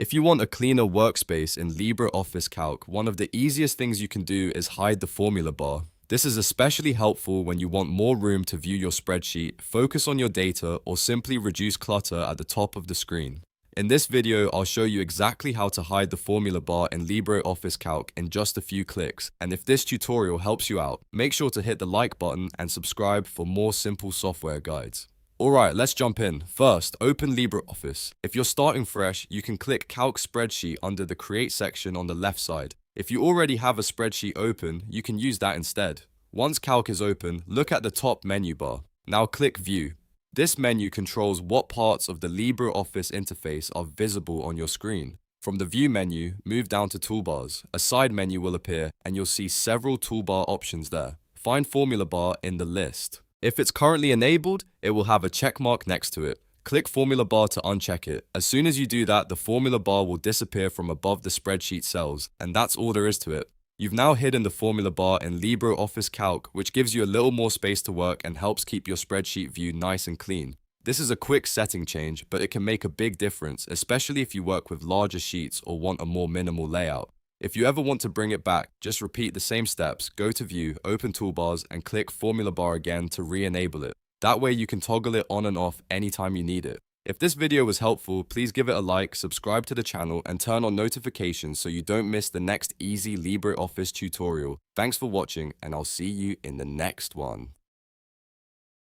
If you want a cleaner workspace in LibreOffice Calc, one of the easiest things you can do is hide the formula bar. This is especially helpful when you want more room to view your spreadsheet, focus on your data, or simply reduce clutter at the top of the screen. In this video, I'll show you exactly how to hide the formula bar in LibreOffice Calc in just a few clicks. And if this tutorial helps you out, make sure to hit the like button and subscribe for more simple software guides. Alright, let's jump in. First, open LibreOffice. If you're starting fresh, you can click Calc Spreadsheet under the Create section on the left side. If you already have a spreadsheet open, you can use that instead. Once Calc is open, look at the top menu bar. Now click View. This menu controls what parts of the LibreOffice interface are visible on your screen. From the View menu, move down to Toolbars. A side menu will appear, and you'll see several toolbar options there. Find Formula Bar in the list. If it's currently enabled, it will have a check mark next to it. Click Formula Bar to uncheck it. As soon as you do that, the Formula Bar will disappear from above the spreadsheet cells, and that's all there is to it. You've now hidden the Formula Bar in LibreOffice Calc, which gives you a little more space to work and helps keep your spreadsheet view nice and clean. This is a quick setting change, but it can make a big difference, especially if you work with larger sheets or want a more minimal layout. If you ever want to bring it back, just repeat the same steps, go to View, open Toolbars, and click Formula Bar again to re-enable it. That way you can toggle it on and off anytime you need it. If this video was helpful, please give it a like, subscribe to the channel, and turn on notifications so you don't miss the next easy LibreOffice tutorial. Thanks for watching, and I'll see you in the next one.